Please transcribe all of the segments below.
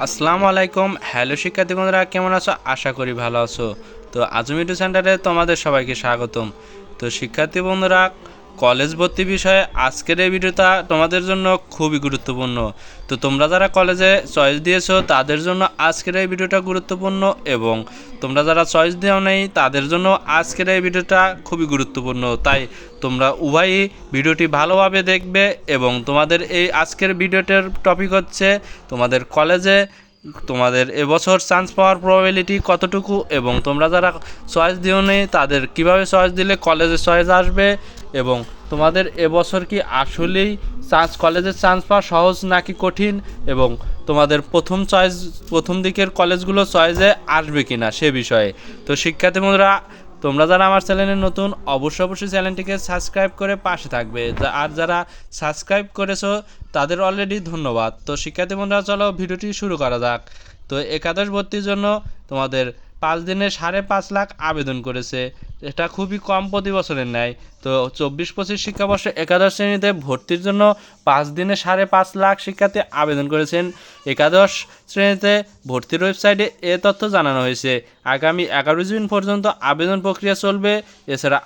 আসসালামু আলাইকুম। হ্যালো শিক্ষার্থী বন্ধুরা, কেমন আছো? আশা করি ভালো আছো। তো আজম ইউটিউব সেন্টারে তোমাদের সবাইকে স্বাগতম। তো শিক্ষার্থী বন্ধুরা, কলেজ ভর্তি বিষয়ে আজকের এই ভিডিওটা তোমাদের জন্য খুবই গুরুত্বপূর্ণ। তো তোমরা যারা কলেজে চয়েস দিয়েছো তাদের জন্য আজকের এই ভিডিওটা গুরুত্বপূর্ণ, এবং তোমরা যারা চয়েস দেও নেই তাদের জন্য আজকের এই ভিডিওটা খুবই গুরুত্বপূর্ণ। তাই তোমরা উভয়ই ভিডিওটি ভালোভাবে দেখবে, এবং তোমাদের এই আজকের ভিডিওটার টপিক হচ্ছে তোমাদের কলেজে তোমাদের এবছর চান্স পাওয়ার প্রবাবিলিটি কতটুকু, এবং তোমরা যারা চয়েস দিও নেই তাদের কিভাবে চয়েস দিলে কলেজে চয়েস আসবে, এবং তোমাদের এবছর কি আসলেই কলেজের চান্স পাওয়া সহজ নাকি কঠিন, এবং তোমাদের প্রথম দিকের কলেজগুলো চয়েসে আসবে কিনা সে বিষয়ে। তো শিক্ষার্থী বন্ধুরা, তোমরা যারা আমার চ্যানেলে নতুন অবশ্যই চ্যানেলটিকে সাবস্ক্রাইব করে পাশে থাকবে, আর যারা সাবস্ক্রাইব করেছো তাদের অলরেডি ধন্যবাদ। তো শিক্ষার্থী বন্ধুরা, চলো ভিডিওটি শুরু করা যাক। তো একাদশ ভর্তির জন্য তোমাদের 5 দিনে 5.5 লাখ আবেদন করেছে। এটা খুবই কম প্রতি বছরের ন্যায়। তো 24-25 শিক্ষাবর্ষে একাদশ শ্রেণীতে ভর্তির জন্য 5 দিনে 5.5 লাখ শিক্ষার্থী আবেদন করেছেন। একাদশ শ্রেণীতে ভর্তির ওয়েবসাইটে এ তথ্য জানানো হয়েছে। আগামী 11 জুন পর্যন্ত আবেদন প্রক্রিয়া চলবে। এছাড়া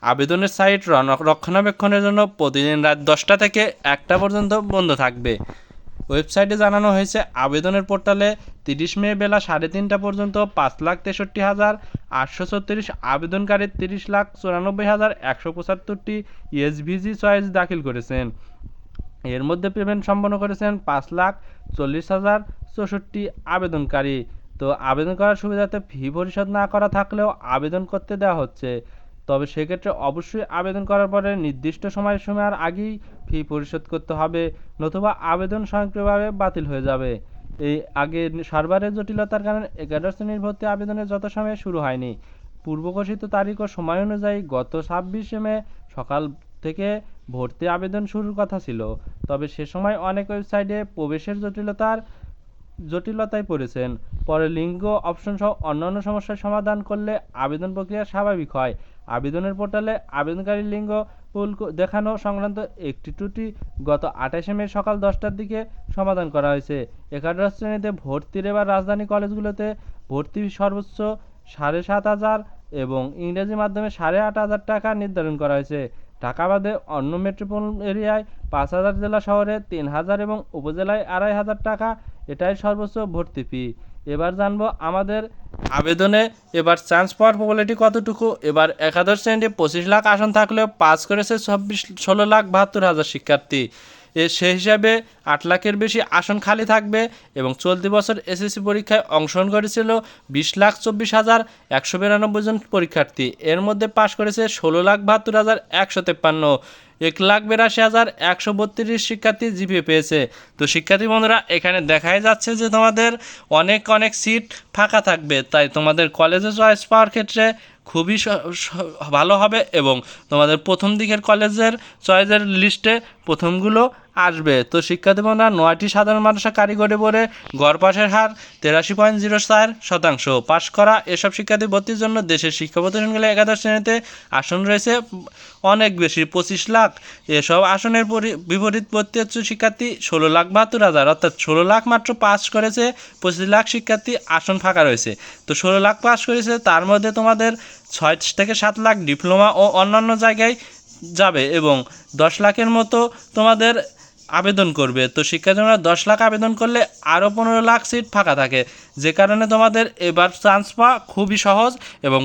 আবেদনের সাইট রক্ষণাবেক্ষণের জন্য প্রতিদিন রাত 10টা থেকে 1টা পর্যন্ত বন্ধ থাকবে। ওয়েবসাইটে জানানো হয়েছে, আবেদনের পোর্টালে 30 মে বেলা 3:30টা পর্যন্ত 5,63,836 আবেদনকারী 30,94,175টি এসভিজি চয়েস দাখিল করেছেন। এর মধ্যে পেমেন্ট সম্পন্ন করেছেন 5,40,064 আবেদনকারী। তো আবেদন করার সুবিধাতে ফি পরিশোধ না করা থাকলেও আবেদন করতে দেওয়া হচ্ছে। তবে সেক্ষেত্রে অবশ্যই আবেদন করার পরে নির্দিষ্ট সময়সীমার আগেই ফি পরিশোধ করতে হবে, নতুবা আবেদন স্বয়ংক্রিয়ভাবে বাতিল হয়ে যাবে। এই আগে সার্ভারের জটিলতার কারণে একাদশ শ্রেণীর ভর্তি আবেদনের যথাসময়ে শুরু হয়নি। পূর্বঘোষিত তারিখ ও সময় অনুযায়ী গত 26 মে সকাল থেকে ভর্তি আবেদন শুরুর কথা ছিল। তবে সে সময় অনেক ওয়েবসাইটে প্রবেশের জটিলতায় পড়েছেন। পরে লিঙ্গ অপশন সহ অন্যান্য সমস্যার সমাধান করলে আবেদন প্রক্রিয়া স্বাভাবিক হয়। আবেদনের পোর্টালে আবেদনকারীর লিঙ্গ ভুল দেখানো সংক্রান্ত একটি ত্রুটি গত 28 মে সকাল 10টার দিকে সমাধান করা হয়েছে। একাদশ শ্রেণীতে ভর্তির এবার রাজধানী কলেজগুলোতে ভর্তি সর্বোচ্চ 7,500 এবং ইংরেজি মাধ্যমে 8,500 টাকা নির্ধারণ করা হয়েছে। ঢাকা বাদে অন্য মেট্রোপলিটন এরিয়ায় 5,000, জেলা শহরে 3,000 এবং উপজেলায় 2,500 টাকা, এটাই সর্বোচ্চ ভর্তি ফি। এবার জানবো আমাদের আবেদনে এবার চান্স পাওয়ার প্রবাবিলিটি কতটুকু। এবার একাদশ শ্রেণীতে 25 লাখ আসন থাকলেও পাস করেছে 16,72,000 শিক্ষার্থী। সেই হিসাবে 8 লাখের বেশি আসন খালি থাকবে, এবং চলতি বছর এসএসসি পরীক্ষায় অংশগ্রহণ করেছিল 20,24,192 জন পরীক্ষার্থী। এর মধ্যে পাশ করেছে 16,72,153, 1,82,132 শিক্ষার্থী জিপিএ পেয়েছে। তো শিক্ষার্থী বন্ধুরা, এখানে দেখাই যাচ্ছে যে তোমাদের অনেক সিট ফাঁকা থাকবে, তাই তোমাদের কলেজে চয়েস পাওয়ার ক্ষেত্রে খুবই ভালো হবে, এবং তোমাদের প্রথম দিকের কলেজের চয়েসের লিস্টে প্রথমগুলো আসবে। তো শিক্ষার্থী বন্ধুরা, 9টি সাধারণ মাদ্রাসা কারিগরি বোর্ডে গড় পাশের হার 83.04%। পাশ করা এসব শিক্ষার্থী ভর্তির জন্য দেশের শিক্ষা প্রতিষ্ঠানগুলো একাদশ শ্রেণীতে আসন রয়েছে অনেক বেশি, 25 লাখ। এসব আসনের বিপরীত ভর্তি হচ্ছে শিক্ষার্থী 16,72,000, অর্থাৎ 16 লাখ মাত্র পাস করেছে, 25 লাখ শিক্ষার্থী আসন ফাঁকা রয়েছে। তো 16 লাখ পাস করেছে, তার মধ্যে তোমাদের 6 থেকে 7 লাখ ডিপ্লোমা ও অন্যান্য জায়গায় যাবে, এবং 10 লাখের মতো তোমাদের আবেদন করবে। তো শিক্ষার্থীরা 10 লাখ আবেদন করলে আরও 15 লাখ সিট ফাঁকা থাকে, যে কারণে তোমাদের এবার চান্স পাওয়া খুবই সহজ, এবং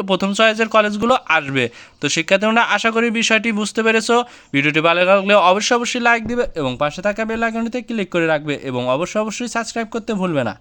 প্রথম চয়েসের কলেজগুলো আসবে। তো শিক্ষার্থীরা, আশা করি বিষয়টি বুঝতে পেরেছো। ভিডিওটি ভালো লাগলে অবশ্যই লাইক দিবে, এবং পাশে থাকা বেল আইকনটিতে ক্লিক করে রাখবে, এবং অবশ্যই সাবস্ক্রাইব করতে ভুলবে না।